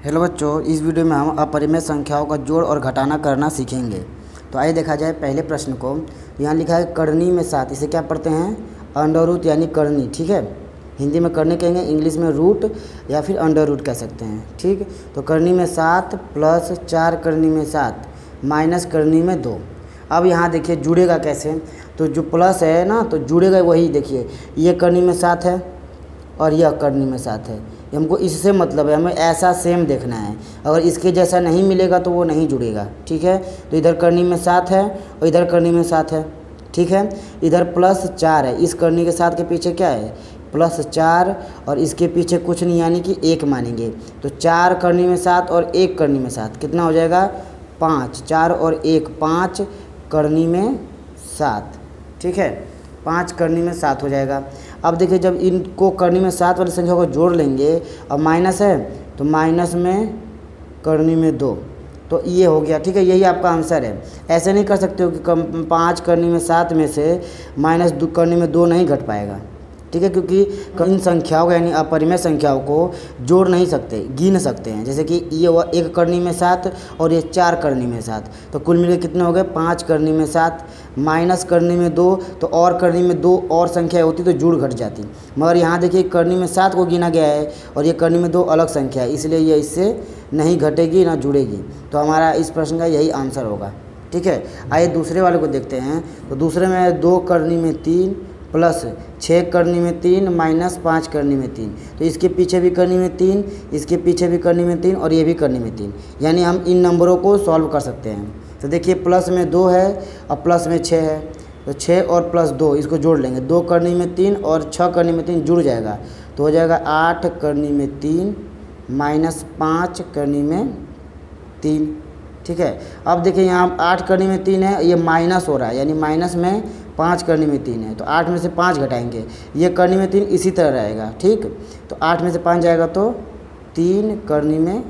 Hello बच्चों, इस video में हम अपरिमेय संख्याओं का जोड़ और घटाना करना सीखेंगे। तो आइए देखा जाए पहले प्रश्न को। यहाँ लिखा है करनी में 7। इसे क्या पढ़ते हैं? अंडर रूट यानी करनी। ठीक है, हिंदी में करनी कहेंगे, इंग्लिश में रूट या फिर अंडर रूट कह सकते हैं। ठीक, तो करनी में 7 प्लस 4 करनी में 7 माइनस करनी में 2। अब यहाँ देखिए जुड़ेगा कैसे। तो जो प्लस है ना, तो जुड़ेगा वही। देखिए ये करनी में 7 है और यह करनी में 7 है। हमको इससे मतलब है, हमें ऐसा सेम देखना है। अगर इसके जैसा नहीं मिलेगा तो वो नहीं जुड़ेगा। ठीक है, तो इधर करनी में 7 है और इधर करनी में 7 है। ठीक है, इधर प्लस 4 है, इस करनी के 7 के पीछे क्या है? प्लस 4, और इसके पीछे कुछ नहीं यानी कि 1 मानेंगे। तो 4 करनी में 7 और 1 करनी में 7 कितना हो जाएगा? 5। 4 और 1 5 करनी में 7। ठीक है, 5 करनी में 7 हो जाएगा। अब देखिए जब इनको करनी में 7 वाली संख्या को जोड़ लेंगे और माइनस है तो माइनस में करनी में 2, तो ये हो गया। ठीक है, यही आपका आंसर है। ऐसे नहीं कर सकते हो कि 5 करनी में 7 में से माइनस 2 करनी में 2 नहीं घट पाएगा। ठीक है, क्योंकि इन संख्याओं को यानी अपरिमेय संख्याओं को जोड़ नहीं सकते, गिन सकते हैं। जैसे कि ये 1 करनी में 7 और ये 4 करनी में 7, तो कुल मिलकर कितने हो गए? 5 करनी में 7 माइनस करनी में 2। तो और करनी में 2 और संख्या होती तो जुड़ घट जाती, मगर यहाँ देखिए करनी में 7 को गिना गया है और ये करनी में 2 अलग संख्या है, इसलिए ये इससे नहीं घटेगी ना जुड़ेगी। तो हमारा इस प्रश्न का यही आंसर होगा। ठीक है, आइए दूसरे वाले को देखते हैं। तो दूसरे में 2 करनी में 3 प्लस 6 करनी में 3 माइनस 5 करनी में 3। तो इसके पीछे भी करनी में 3, इसके पीछे भी करनी में 3 और ये भी करनी में 3, यानी हम इन नंबरों को सॉल्व कर सकते हैं। तो देखिए प्लस में 2 है और प्लस में 6 है, तो 6 और प्लस 2 इसको जोड़ लेंगे। 2 करनी में 3 और 6 करनी में 3 जुड़ जाएगा, तो हो जाएगा 8 करनी में 3 माइनस 5 करनी में 3। ठीक है, अब देखिए यहाँ 8 करनी में 3 है, ये माइनस हो रहा है, यानी माइनस में 5 करनी में 3 है, तो 8 में से 5 घटाएंगे, ये करनी में 3 इसी तरह रहेगा। ठीक, तो 8 में से 5 जाएगा तो 3 करनी में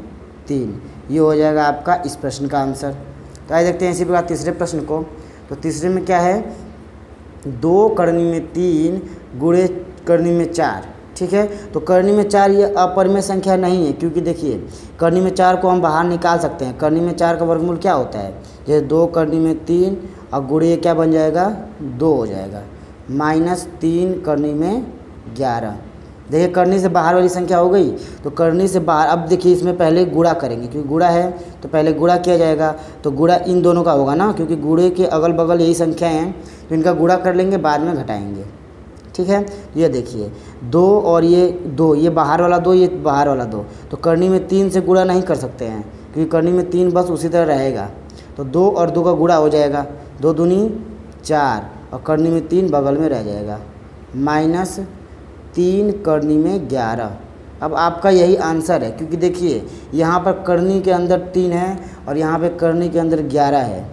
3, ये हो जाएगा आपका इस प्रश्न का आंसर। तो आइए देखते हैं इसी प्रकार तीसरे प्रश्न को। तो तीसरे में क्या है? 2 करनी में 3 गुणे करनी में 4। ठीक है, तो करनी में 4 ये अपरिमेय संख्या नहीं है, क्योंकि देखिए करनी में 4 को हम बाहर निकाल सकते हैं। करनी में 4 का वर्गमूल क्या होता है? जैसे 2 करनी में 3 और गुणे क्या बन जाएगा? 2 हो जाएगा, माइनस 3 करनी में 11। देखिए करनी से बाहर वाली संख्या हो गई, तो करनी से बाहर। अब देखिए इसमें पहले गुणा करेंगे, क्योंकि गुणा है तो पहले गुणा किया जाएगा। तो गुणा इन दोनों का होगा ना, क्योंकि गुणे के अगल बगल यही संख्याएं हैं, तो इनका गुणा कर लेंगे, बाद में घटाएंगे। ठीक है, ये देखिए 2 और ये 2, ये बाहर वाला 2, ये बाहर वाला 2, तो करनी में 3 से गुणा नहीं कर सकते हैं, क्योंकि करनी में 3 बस उसी तरह रहेगा। तो 2 और 2 का गुणा हो जाएगा, 2 दूनी 4 और करनी में 3 बगल में रह जाएगा, माइनस 3 करनी में 11। अब आपका यही आंसर है, क्योंकि देखिए यहाँ पर करनी के अंदर 3 है और यहाँ पे करनी के अंदर 11 है।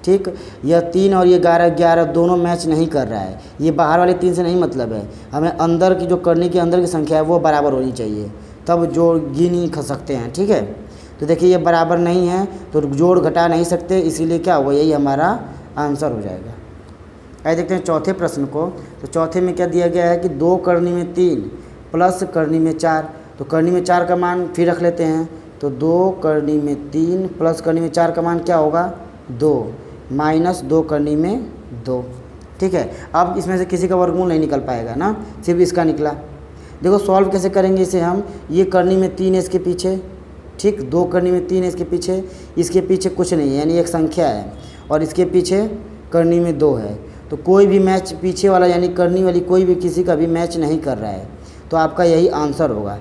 ठीक, यह 3 और ये 11 दोनों मैच नहीं कर रहा है। ये बाहर वाले 3 से नहीं मतलब है, हमें अंदर की जो करनी के अंदर की संख्या है वो बराबर होनी चाहिए, तब जोड़ गिन ही सकते हैं। ठीक है, तो देखिए ये बराबर नहीं है तो जोड़ घटा नहीं सकते, इसीलिए क्या होगा? यही हमारा आंसर हो जाएगा। आइए देखते हैं चौथे प्रश्न को। तो चौथे में क्या दिया गया है कि 2 करनी में 3 प्लस करनी में 4। तो करनी में 4 का मान फिर रख लेते हैं, तो 2 करनी में 3 प्लस करनी में 4 का मान क्या होगा? 2 माइनस 2 करनी में 2। ठीक है, अब इसमें से किसी का वर्गमूल नहीं निकल पाएगा ना, सिर्फ इसका निकला। देखो सॉल्व कैसे करेंगे इसे हम। ये करनी में 3 है इसके पीछे, ठीक, 2 करनी में 3 है इसके पीछे कुछ नहीं है, यानी एक संख्या है, और इसके पीछे करनी में 2 है। तो कोई भी मैच पीछे वाला यानी करनी वाली कोई भी किसी का भी मैच नहीं कर रहा है, तो आपका यही आंसर होगा।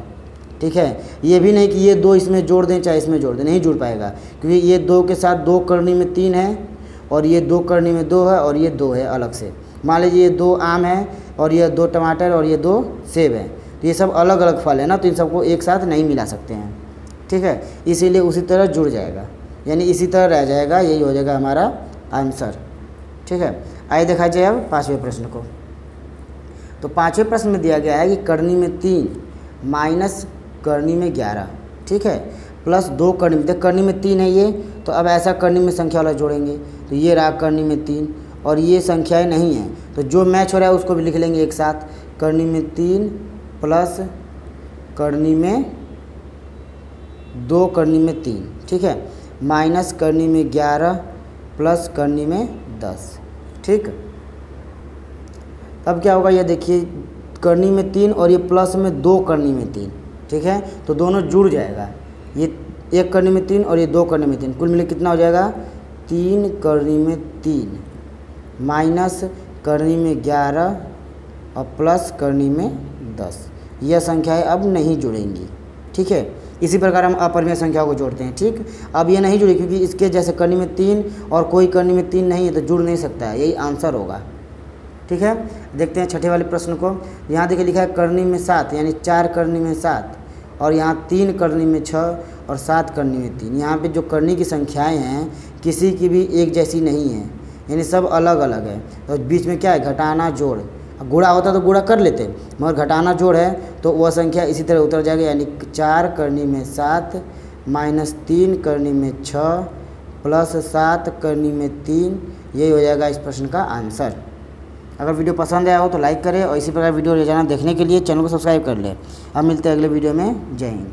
ठीक है, ये भी नहीं कि ये 2 इसमें जोड़ दें चाहे इसमें जोड़ दें, नहीं जुड़ पाएगा, क्योंकि ये 2 के साथ 2 करनी में 3 है और ये 2 करनी में 2 है और ये 2 है अलग से। मान लीजिए ये 2 आम है और ये 2 टमाटर और ये 2 सेब है, तो ये सब अलग अलग फल है ना, तो इन सबको एक साथ नहीं मिला सकते हैं। ठीक है, इसीलिए उसी तरह जुड़ जाएगा, यानी इसी तरह रह जाएगा, यही हो जाएगा हमारा आंसर। ठीक है, आइए देखा जाए अब 5वें प्रश्न को। तो 5वें प्रश्न में दिया गया है कि करनी में 3 माइनस करनी में 11। ठीक है, प्लस 2 करनी में, करनी में 3 है ये, तो अब ऐसा करनी में संख्या वाला जोड़ेंगे, तो ये रहा करनी में 3 और ये संख्याएं नहीं हैं, तो जो मैच हो रहा है उसको भी लिख लेंगे एक साथ। करनी में 3 प्लस करनी में 2 करनी में 3, ठीक है, माइनस करनी में 11 प्लस करनी में 10, ठीक। तब क्या होगा, ये देखिए करनी में 3 और ये प्लस में 2 करनी में 3, ठीक है, तो दोनों जुड़ जाएगा। ये 1 करनी में 3 और ये 2 करनी में 3, कुल मिले कितना हो जाएगा 3 करनी में 3 माइनस करनी में 11 और प्लस करनी में 10। यह संख्याएं अब नहीं जुड़ेंगी, ठीक है। इसी प्रकार हम अपरिमेय संख्याओं को जोड़ते हैं, ठीक। अब ये नहीं जुड़ी क्योंकि इसके जैसे करनी में 3 और कोई करनी में 3 नहीं है, तो जुड़ नहीं सकता है, यही आंसर होगा, ठीक है। देखते हैं छठे वाले प्रश्न को। यहाँ देखिए लिखा है करनी में 7 यानी 4 करनी में 7 और यहाँ 3 करनी में 6 और 7 करनी में 3। यहाँ पे जो करनी की संख्याएं हैं किसी की भी एक जैसी नहीं है, यानी सब अलग अलग है। तो बीच में क्या है, घटाना जोड़। गुणा होता तो गुणा कर लेते, मगर घटाना जोड़ है तो वह संख्या इसी तरह उतर जाएगी, यानी 4 करनी में 7 माइनस 3 करनी में 6 प्लस 7 करनी में 3। यही हो जाएगा इस प्रश्न का आंसर। अगर वीडियो पसंद आया हो तो लाइक करें और इसी प्रकार वीडियो रोजाना देखने के लिए चैनल को सब्सक्राइब कर लें। अब मिलते हैं अगले वीडियो में। जय हिंद।